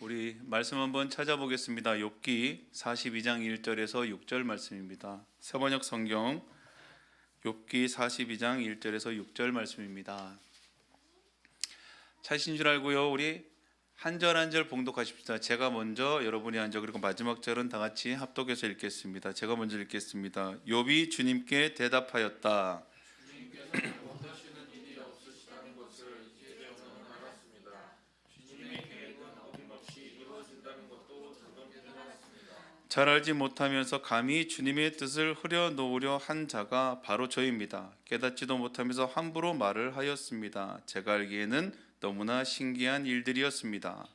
우리 말씀 한번 찾아보겠습니다. 욥기 42장 1절에서 6절 말씀입니다. 새번역 성경 욥기 42장 1절에서 6절 말씀입니다. 찾으신 줄 알고요. 우리 한 절 한 절 봉독하십시다. 제가 먼저, 여러분이 한 절, 그리고 마지막 절은 다 같이 합독해서 읽겠습니다. 제가 먼저 읽겠습니다. 욥이 주님께 대답하였다. 잘 알지 못하면서 감히 주님의 뜻을 흐려놓으려 한 자가 바로 저입니다. 깨닫지도 못하면서 함부로 말을 하였습니다. 제가 알기에는 너무나 신기한 일들이었습니다.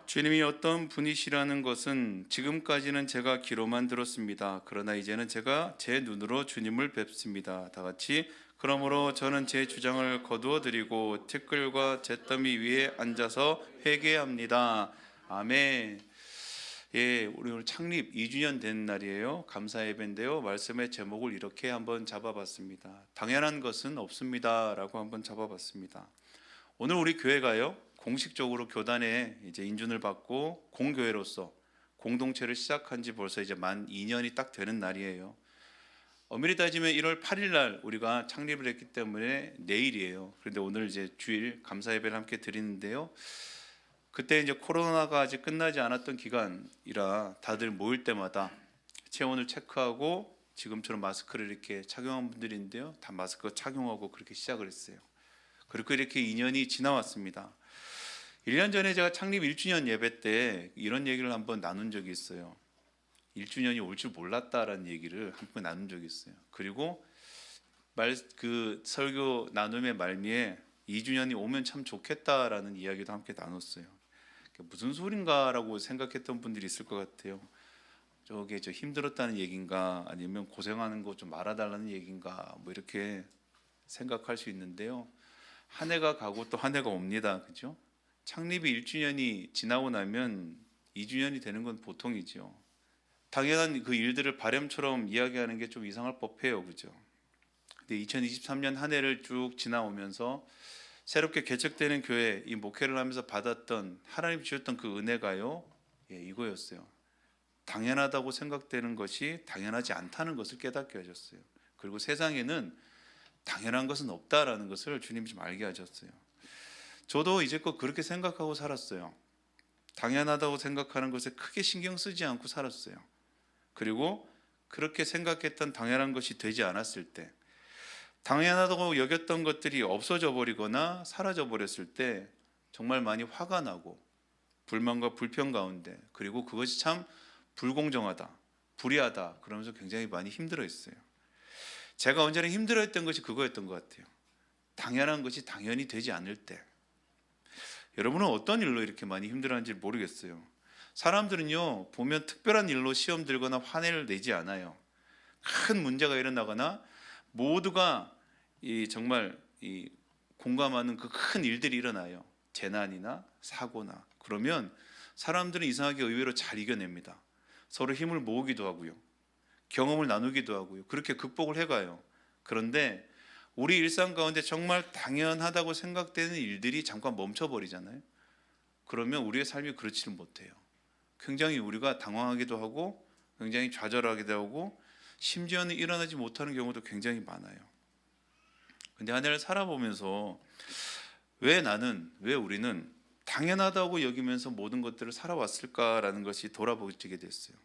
주님이 어떤 분이시라는 것은 지금까지는 제가 귀로만 들었습니다. 그러나 이제는 제가 제 눈으로 주님을 뵙습니다. 다 같이 그러므로 저는 제 주장을 거두어 드리고 티끌과 잿더미 위에 앉아서 회개합니다. 아멘. 예, 우리 오늘 창립 2주년 된 날이에요. 감사 예배인데요. 말씀의 제목을 이렇게 한번 잡아봤습니다. 당연한 것은 없습니다라고 한번 잡아봤습니다. 오늘 우리 교회가요, 공식적으로 교단에 이제 인준을 받고 공교회로서 공동체를 시작한 지 벌써 이제 만 2년이 딱 되는 날이에요. 엄밀히 따지면 1월 8일 날 우리가 창립을 했기 때문에 내일이에요. 그런데 오늘 이제 주일 감사 예배를 함께 드리는데요. 그때 이제 코로나가 아직 끝나지 않았던 기간이라 다들 모일 때마다 체온을 체크하고 지금처럼 마스크를 이렇게 착용한 분들인데요. 다 마스크 착용하고 그렇게 시작을 했어요. 그리고 이렇게 2년이 지나왔습니다. 1년 전에 제가 창립 1주년 예배 때 이런 얘기를 한번 나눈 적이 있어요. 1주년이 올 줄 몰랐다라는 얘기를 한번 나눈 적이 있어요. 그리고 그 설교 나눔의 말미에 2주년이 오면 참 좋겠다라는 이야기도 함께 나눴어요. 무슨 소린가라고 생각했던 분들이 있을 것 같아요. 저게 저 힘들었다는 얘기인가 아니면 고생하는 거 좀 말아달라는 얘기인가 뭐 이렇게 생각할 수 있는데요. 한 해가 가고 또 한 해가 옵니다. 그죠? 창립이 1주년이 지나고 나면 2주년이 되는 건 보통이죠. 당연한 그 일들을 바람처럼 이야기하는 게 좀 이상할 법해요. 그죠? 근데 2023년 한 해를 쭉 지나오면서 새롭게 개척되는 교회 이 목회를 하면서 받았던 하나님 주셨던 그 은혜가요. 이거였어요. 당연하다고 생각되는 것이 당연하지 않다는 것을 깨닫게 하셨어요. 그리고 세상에는 당연한 것은 없다라는 것을 주님이 좀 알게 하셨어요. 저도 이제껏 그렇게 생각하고 살았어요. 당연하다고 생각하는 것에 크게 신경 쓰지 않고 살았어요. 그리고 그렇게 생각했던 당연한 것이 되지 않았을 때, 당연하다고 여겼던 것들이 없어져 버리거나 사라져 버렸을 때 정말 많이 화가 나고 불만과 불평 가운데, 그리고 그것이 참 불공정하다, 불의하다 그러면서 굉장히 많이 힘들어했어요. 제가 언제나 힘들어했던 것이 그거였던 것 같아요. 당연한 것이 당연히 되지 않을 때. 여러분은 어떤 일로 이렇게 많이 힘들어하는지 모르겠어요. 사람들은요, 보면 특별한 일로 시험 들거나 화내를 내지 않아요. 큰 문제가 일어나거나 모두가 정말 공감하는 그 큰 일들이 일어나요. 재난이나 사고나. 그러면 사람들은 이상하게 의외로 잘 이겨냅니다. 서로 힘을 모으기도 하고요. 경험을 나누기도 하고요. 그렇게 극복을 해가요. 그런데 우리 일상 가운데 정말 당연하다고 생각되는 일들이 잠깐 멈춰버리잖아요. 그러면 우리의 삶이 그렇지는 못해요. 굉장히 우리가 당황하기도 하고 굉장히 좌절하기도 하고 심지어는 일어나지 못하는 경우도 굉장히 많아요. 근데 한 해를 살아보면서 왜 우리는 당연하다고 여기면서 모든 것들을 살아왔을까라는 것이 돌아보게 됐어요.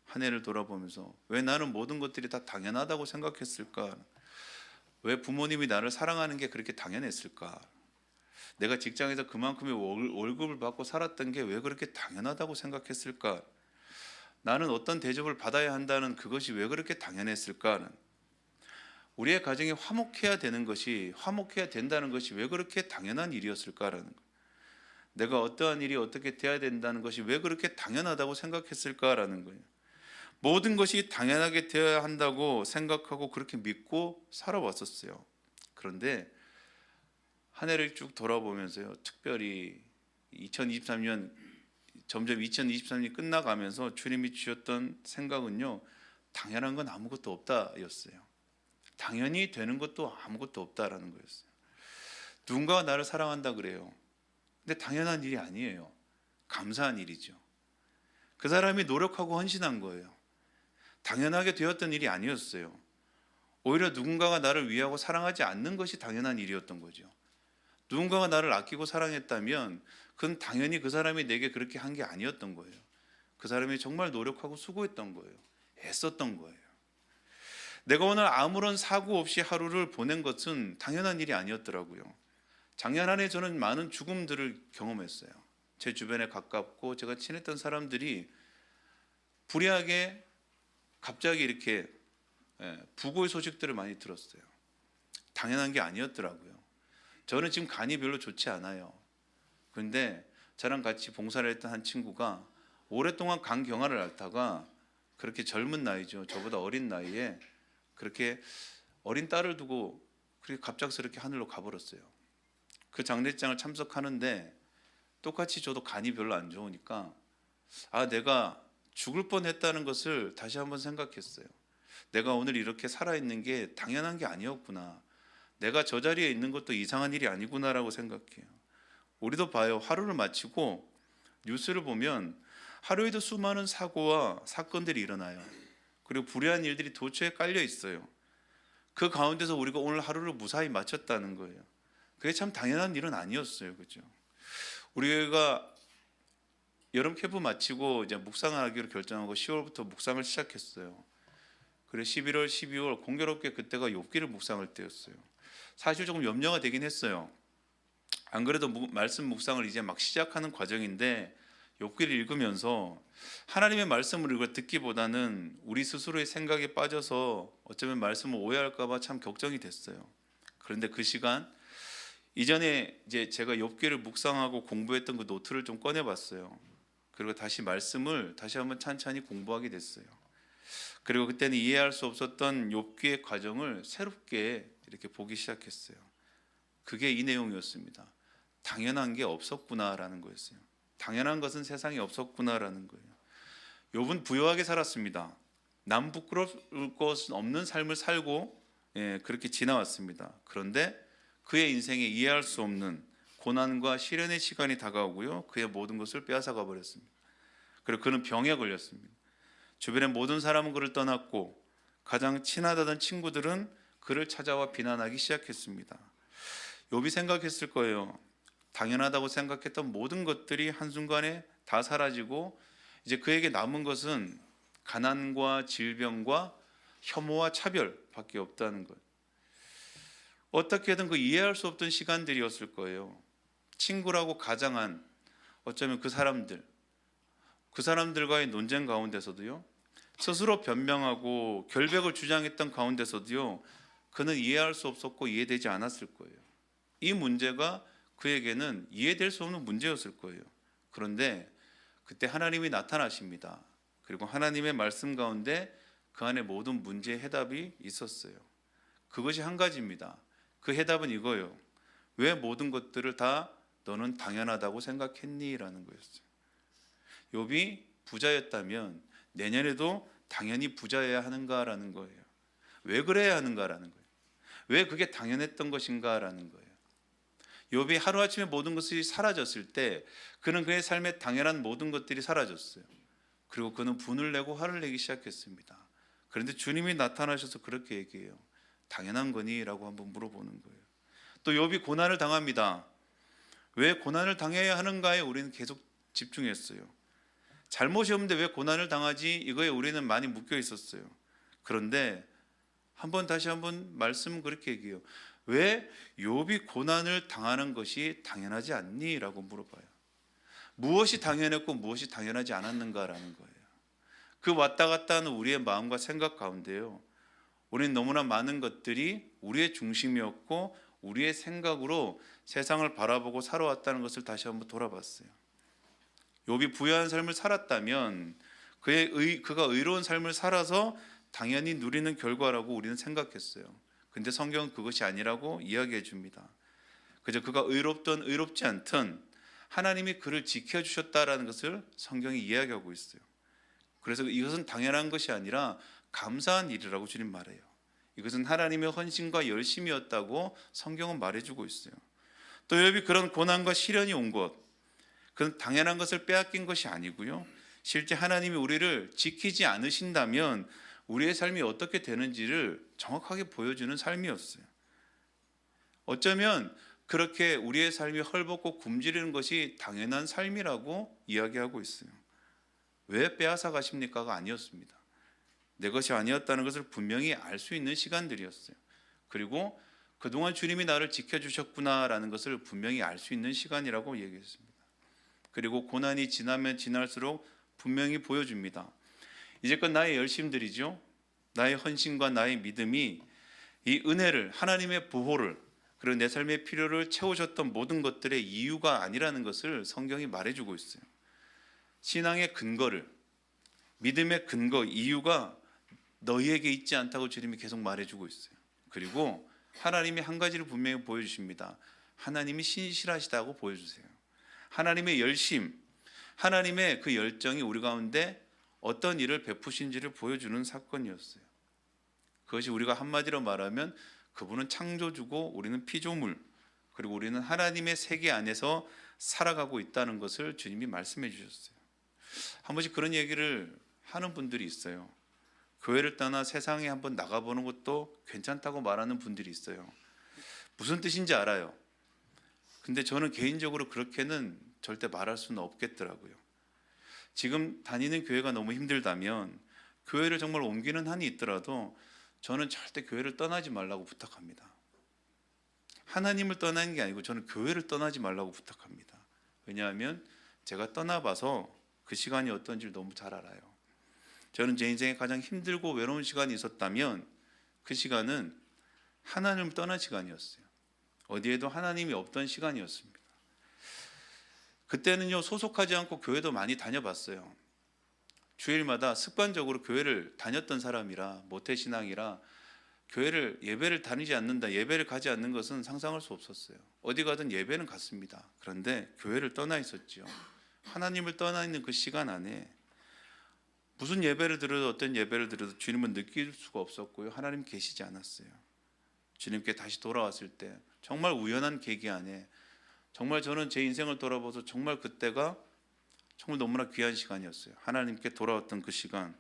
한 해를 돌아보면서 왜 나는 모든 것들이 다 당연하다고 생각했을까? 왜 부모님이 나를 사랑하는 게 그렇게 당연했을까? 내가 직장에서 그만큼의 월급을 받고 살았던 게 왜 그렇게 당연하다고 생각했을까? 나는 어떤 대접을 받아야 한다는 그것이 왜 그렇게 당연했을까? 우리의 가정이 화목해야 된다는 것이 왜 그렇게 당연한 일이었을까라는 거예요. 내가 어떠한 일이 어떻게 돼야 된다는 것이 왜 그렇게 당연하다고 생각했을까라는 거예요. 모든 것이 당연하게 되어야 한다고 생각하고 그렇게 믿고 살아왔었어요. 그런데 한 해를 쭉 돌아보면서요, 특별히 2023년 점점 2023년이 끝나가면서 주님이 주셨던 생각은요, 당연한 건 아무것도 없다였어요. 당연히 되는 것도 아무것도 없다라는 거였어요. 누군가가 나를 사랑한다 그래요. 근데 당연한 일이 아니에요. 감사한 일이죠. 그 사람이 노력하고 헌신한 거예요. 당연하게 되었던 일이 아니었어요. 오히려 누군가가 나를 위하고 사랑하지 않는 것이 당연한 일이었던 거죠. 누군가가 나를 아끼고 사랑했다면 그건 당연히 그 사람이 내게 그렇게 한 게 아니었던 거예요. 그 사람이 정말 노력하고 수고했던 거예요. 애썼던 거예요. 내가 오늘 아무런 사고 없이 하루를 보낸 것은 당연한 일이 아니었더라고요. 작년 한 해 저는 많은 죽음들을 경험했어요. 제 주변에 가깝고 제가 친했던 사람들이 불의하게 갑자기 이렇게 부고의 소식들을 많이 들었어요. 당연한 게 아니었더라고요. 저는 지금 간이 별로 좋지 않아요. 그런데 저랑 같이 봉사를 했던 한 친구가 오랫동안 간 경화를 앓다가 그렇게 젊은 나이죠. 저보다 어린 나이에 그렇게 어린 딸을 두고 그렇게 갑작스럽게 하늘로 가버렸어요. 그 장례장을 참석하는데 똑같이 저도 간이 별로 안 좋으니까 내가 죽을 뻔했다는 것을 다시 한번 생각했어요. 내가 오늘 이렇게 살아있는 게 당연한 게 아니었구나. 내가 저 자리에 있는 것도 이상한 일이 아니구나라고 생각해요. 우리도 봐요. 하루를 마치고 뉴스를 보면 하루에도 수많은 사고와 사건들이 일어나요. 그리고 불의한 일들이 도처에 깔려 있어요. 그 가운데서 우리가 오늘 하루를 무사히 마쳤다는 거예요. 그게 참 당연한 일은 아니었어요. 그죠? 우리가 여름 캠프 마치고 이제 묵상을 하기로 결정하고 10월부터 묵상을 시작했어요. 그래서 11월, 12월 공교롭게 그때가 욥기를 묵상할 때였어요. 사실 조금 염려가 되긴 했어요. 안 그래도 말씀 묵상을 이제 막 시작하는 과정인데 욥기를 읽으면서 하나님의 말씀을 읽어 듣기보다는 우리 스스로의 생각에 빠져서 어쩌면 말씀을 오해할까 봐 참 걱정이 됐어요. 그런데 그 시간 이전에 이제 제가 욥기를 묵상하고 공부했던 그 노트를 좀 꺼내 봤어요. 그리고 다시 말씀을 다시 한번 찬찬히 공부하게 됐어요. 그리고 그때는 이해할 수 없었던 욥기의 과정을 새롭게 이렇게 보기 시작했어요. 그게 이 내용이었습니다. 당연한 게 없었구나라는 거였어요. 당연한 것은 세상에 없었구나라는 거예요. 욥은 부유하게 살았습니다. 남 부끄러울 것은 없는 삶을 살고 그렇게 지나왔습니다. 그런데 그의 인생에 이해할 수 없는 고난과 시련의 시간이 다가오고요. 그의 모든 것을 빼앗아가 버렸습니다. 그리고 그는 병에 걸렸습니다. 주변의 모든 사람은 그를 떠났고 가장 친하다던 친구들은 그를 찾아와 비난하기 시작했습니다. 욥이 생각했을 거예요. 당연하다고 생각했던 모든 것들이 한순간에 다 사라지고 이제 그에게 남은 것은 가난과 질병과 혐오와 차별밖에 없다는 것. 어떻게든 그 이해할 수 없던 시간들이었을 거예요. 친구라고 가장한 어쩌면 그 사람들과의 논쟁 가운데서도요. 스스로 변명하고 결백을 주장했던 가운데서도요. 그는 이해할 수 없었고 이해되지 않았을 거예요. 이 문제가 그에게는 이해될 수 없는 문제였을 거예요. 그런데 그때 하나님이 나타나십니다. 그리고 하나님의 말씀 가운데 그 안에 모든 문제의 해답이 있었어요. 그것이 한 가지입니다. 그 해답은 이거예요. 왜 모든 것들을 다 너는 당연하다고 생각했니? 라는 거였어요. 욥이 부자였다면 내년에도 당연히 부자여야 하는가라는 거예요. 왜 그래야 하는가라는 거예요. 왜 그게 당연했던 것인가라는 거예요. 욥이 하루아침에 모든 것이 사라졌을 때 그는 그의 삶에 당연한 모든 것들이 사라졌어요. 그리고 그는 분을 내고 화를 내기 시작했습니다. 그런데 주님이 나타나셔서 그렇게 얘기해요. 당연한 거니? 라고 한번 물어보는 거예요. 또 욥이 고난을 당합니다. 왜 고난을 당해야 하는가에 우리는 계속 집중했어요. 잘못이 없는데 왜 고난을 당하지? 이거에 우리는 많이 묶여 있었어요. 그런데 다시 한번 말씀은 그렇게 얘기해요. 왜 욥이 고난을 당하는 것이 당연하지 않니? 라고 물어봐요. 무엇이 당연했고 무엇이 당연하지 않았는가라는 거예요. 그 왔다 갔다 하는 우리의 마음과 생각 가운데요. 우리는 너무나 많은 것들이 우리의 중심이었고 우리의 생각으로 세상을 바라보고 살아왔다는 것을 다시 한번 돌아봤어요. 욥이 부유한 삶을 살았다면 그가 의로운 삶을 살아서 당연히 누리는 결과라고 우리는 생각했어요. 근데 성경은 그것이 아니라고 이야기해 줍니다. 그저 그가 의롭든 의롭지 않든 하나님이 그를 지켜주셨다라는 것을 성경이 이야기하고 있어요. 그래서 이것은 당연한 것이 아니라 감사한 일이라고 주님 말해요. 이것은 하나님의 헌신과 열심이었다고 성경은 말해주고 있어요. 또 욥이 그런 고난과 시련이 온 것, 그건 당연한 것을 빼앗긴 것이 아니고요. 실제 하나님이 우리를 지키지 않으신다면 우리의 삶이 어떻게 되는지를 정확하게 보여주는 삶이었어요. 어쩌면 그렇게 우리의 삶이 헐벗고 굶주리는 것이 당연한 삶이라고 이야기하고 있어요. 왜 빼앗아 가십니까가 아니었습니다. 내 것이 아니었다는 것을 분명히 알 수 있는 시간들이었어요. 그리고 그동안 주님이 나를 지켜주셨구나라는 것을 분명히 알 수 있는 시간이라고 얘기했습니다. 그리고 고난이 지나면 지날수록 분명히 보여줍니다. 이제껏 나의 열심들이죠, 나의 헌신과 나의 믿음이 이 은혜를, 하나님의 보호를, 그리고 내 삶의 필요를 채우셨던 모든 것들의 이유가 아니라는 것을 성경이 말해주고 있어요. 신앙의 근거를, 믿음의 근거, 이유가 너희에게 있지 않다고 주님이 계속 말해주고 있어요. 그리고 하나님이 한 가지를 분명히 보여주십니다. 하나님이 신실하시다고 보여주세요. 하나님의 열심, 하나님의 그 열정이 우리 가운데 어떤 일을 베푸신지를 보여주는 사건이었어요. 그것이 우리가 한마디로 말하면 그분은 창조주고 우리는 피조물, 그리고 우리는 하나님의 세계 안에서 살아가고 있다는 것을 주님이 말씀해 주셨어요. 한 번씩 그런 얘기를 하는 분들이 있어요. 교회를 떠나 세상에 한번 나가보는 것도 괜찮다고 말하는 분들이 있어요. 무슨 뜻인지 알아요. 근데 저는 개인적으로 그렇게는 절대 말할 수는 없겠더라고요. 지금 다니는 교회가 너무 힘들다면 교회를 정말 옮기는 한이 있더라도 저는 절대 교회를 떠나지 말라고 부탁합니다. 하나님을 떠나는 게 아니고 저는 교회를 떠나지 말라고 부탁합니다. 왜냐하면 제가 떠나봐서 그 시간이 어떤지를 너무 잘 알아요. 저는 제 인생에 가장 힘들고 외로운 시간이 있었다면 그 시간은 하나님을 떠난 시간이었어요. 어디에도 하나님이 없던 시간이었습니다. 그때는요, 소속하지 않고 교회도 많이 다녀봤어요. 주일마다 습관적으로 교회를 다녔던 사람이라, 모태신앙이라 교회를, 예배를 다니지 않는다, 예배를 가지 않는 것은 상상할 수 없었어요. 어디 가든 예배는 갔습니다. 그런데 교회를 떠나 있었죠. 하나님을 떠나 있는 그 시간 안에 무슨 예배를 들어도, 어떤 예배를 들어도 주님은 느낄 수가 없었고요, 하나님 계시지 않았어요. 주님께 다시 돌아왔을 때 정말 우연한 계기 안에, 정말 저는 제 인생을 돌아봐서 정말 그때가 정말 너무나 귀한 시간이었어요. 하나님께 돌아왔던 그 시간,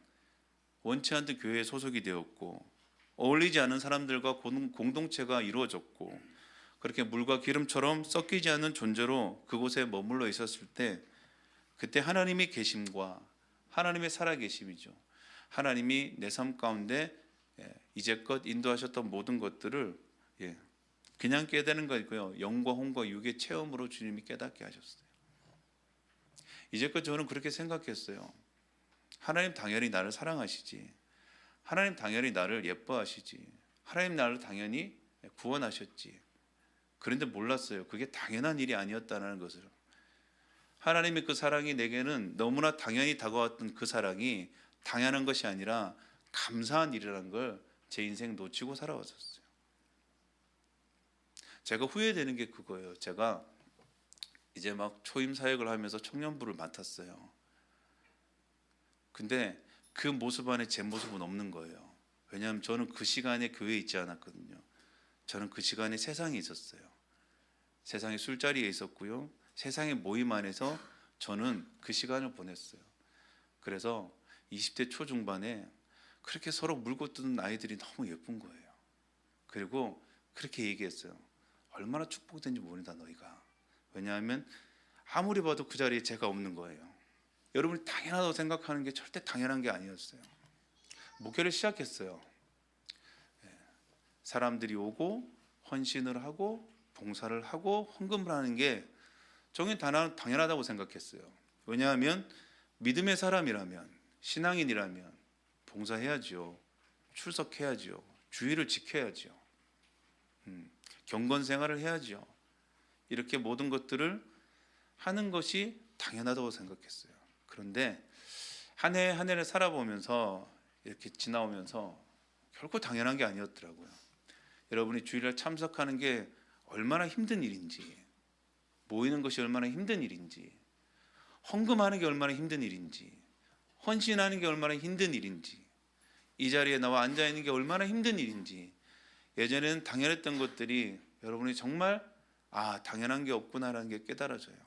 원치 않던 교회에 소속이 되었고 어울리지 않은 사람들과 공동체가 이루어졌고 그렇게 물과 기름처럼 섞이지 않는 존재로 그곳에 머물러 있었을 때, 그때 하나님의 계심과 하나님의 살아계심이죠, 하나님이 내 삶 가운데 이제껏 인도하셨던 모든 것들을 그냥 깨닫는 거고요, 영과 혼과 육의 체험으로 주님이 깨닫게 하셨어요. 이제껏 저는 그렇게 생각했어요. 하나님 당연히 나를 사랑하시지, 하나님 당연히 나를 예뻐하시지, 하나님 나를 당연히 구원하셨지. 그런데 몰랐어요, 그게 당연한 일이 아니었다는 것을. 하나님의 그 사랑이 내게는 너무나 당연히 다가왔던 그 사랑이 당연한 것이 아니라 감사한 일이라는 걸 제 인생 놓치고 살아왔었어요. 제가 후회되는 게 그거예요. 제가 이제 막 초임 사역을 하면서 청년부를 맡았어요. 근데 그 모습 안에 제 모습은 없는 거예요. 왜냐하면 저는 그 시간에 교회에 있지 않았거든요. 저는 그 시간에 세상에 있었어요. 세상의 술자리에 있었고요, 세상의 모임 안에서 저는 그 시간을 보냈어요. 그래서 20대 초중반에 그렇게 서로 물고 뜯는 아이들이 너무 예쁜 거예요. 그리고 그렇게 얘기했어요. 얼마나 축복된지 모른다 너희가. 왜냐하면 아무리 봐도 그 자리에 제가 없는 거예요. 여러분이 당연하다고 생각하는 게 절대 당연한 게 아니었어요. 목회를 시작했어요. 사람들이 오고 헌신을 하고 봉사를 하고 헌금을 하는 게 저는 당연하다고 생각했어요. 왜냐하면 믿음의 사람이라면, 신앙인이라면 봉사해야죠, 출석해야죠, 주의를 지켜야죠, 경건 생활을 해야죠. 이렇게 모든 것들을 하는 것이 당연하다고 생각했어요. 그런데 한 해 한 해를 살아보면서, 이렇게 지나오면서 결코 당연한 게 아니었더라고요. 여러분이 주일날 참석하는 게 얼마나 힘든 일인지, 모이는 것이 얼마나 힘든 일인지, 헌금하는 게 얼마나 힘든 일인지, 헌신하는 게 얼마나 힘든 일인지, 이 자리에 나와 앉아 있는 게 얼마나 힘든 일인지, 예전에는 당연했던 것들이 여러분이 정말 당연한 게 없구나라는 게 깨달아져요.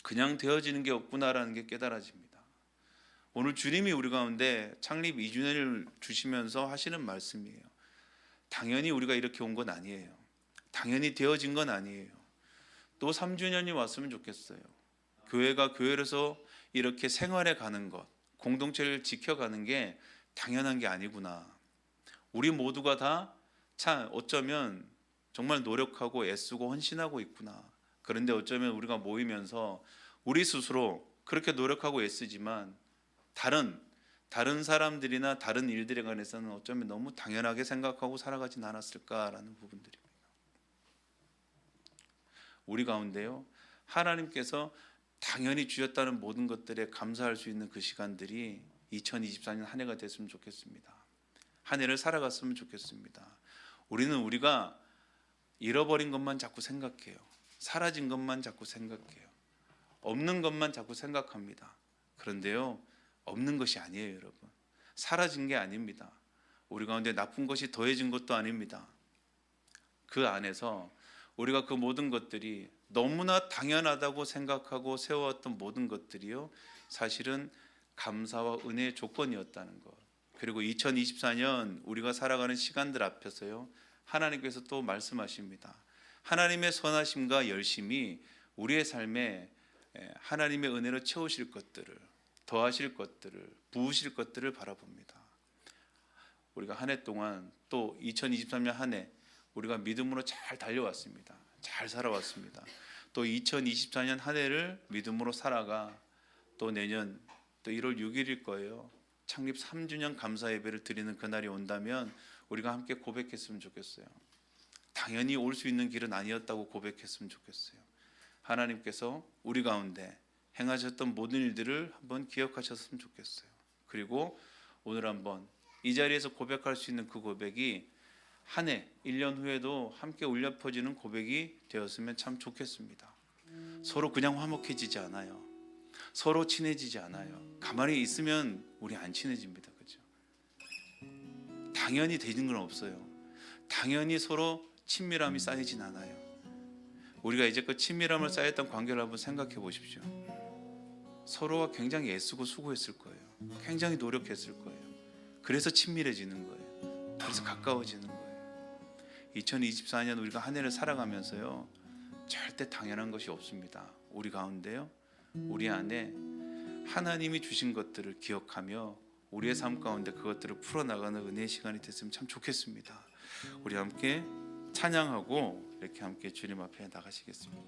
그냥 되어지는 게 없구나라는 게 깨달아집니다. 오늘 주님이 우리 가운데 창립 2주년을 주시면서 하시는 말씀이에요. 당연히 우리가 이렇게 온 건 아니에요. 당연히 되어진 건 아니에요. 또 3주년이 왔으면 좋겠어요. 교회가 교회로서 이렇게 생활해 가는 것, 공동체를 지켜가는 게 당연한 게 아니구나. 우리 모두가 다 참 어쩌면 정말 노력하고 애쓰고 헌신하고 있구나. 그런데 어쩌면 우리가 모이면서 우리 스스로 그렇게 노력하고 애쓰지만 다른 사람들이나 다른 일들에 관해서는 어쩌면 너무 당연하게 생각하고 살아가진 않았을까라는 부분들입니다. 우리 가운데요, 하나님께서 당연히 주셨다는 모든 것들에 감사할 수 있는 그 시간들이 2024년 한 해가 됐으면 좋겠습니다. 한 해를 살아갔으면 좋겠습니다. 우리가 잃어버린 것만 자꾸 생각해요. 사라진 것만 자꾸 생각해요. 없는 것만 자꾸 생각합니다. 그런데요, 없는 것이 아니에요, 여러분. 사라진 게 아닙니다. 우리 가운데 나쁜 것이 더해진 것도 아닙니다. 그 안에서 우리가 그 모든 것들이 너무나 당연하다고 생각하고 세워왔던 모든 것들이요, 사실은 감사와 은혜의 조건이었다는 것. 그리고 2024년 우리가 살아가는 시간들 앞에서요, 하나님께서 또 말씀하십니다. 하나님의 선하심과 열심이 우리의 삶에 하나님의 은혜로 채우실 것들을, 더하실 것들을, 부으실 것들을 바라봅니다. 우리가 한 해 동안, 또 2023년 한 해 우리가 믿음으로 잘 달려왔습니다. 잘 살아왔습니다. 또 2024년 한 해를 믿음으로 살아가 또 내년 또 1월 6일일 거예요. 창립 3주년 감사 예배를 드리는 그날이 온다면 우리가 함께 고백했으면 좋겠어요. 당연히 올 수 있는 길은 아니었다고 고백했으면 좋겠어요. 하나님께서 우리 가운데 행하셨던 모든 일들을 한번 기억하셨으면 좋겠어요. 그리고 오늘 한번 이 자리에서 고백할 수 있는 그 고백이 한 해, 1년 후에도 함께 울려 퍼지는 고백이 되었으면 참 좋겠습니다. 서로 그냥 화목해지지 않아요. 서로 친해지지 않아요. 가만히 있으면 우리 안 친해집니다. 그죠? 당연히 되는 건 없어요. 당연히 서로 친밀함이 쌓이진 않아요. 우리가 이제 그 친밀함을 쌓였던 관계를 한번 생각해 보십시오. 서로가 굉장히 애쓰고 수고했을 거예요. 굉장히 노력했을 거예요. 그래서 친밀해지는 거예요. 그래서 가까워지는 거예요. 2024년 우리가 한 해를 살아가면서요, 절대 당연한 것이 없습니다. 우리 가운데요, 우리 안에 하나님이 주신 것들을 기억하며 우리의 삶 가운데 그것들을 풀어나가는 은혜의 시간이 됐으면 참 좋겠습니다. 우리 함께 찬양하고 이렇게 함께 주님 앞에 나가시겠습니다.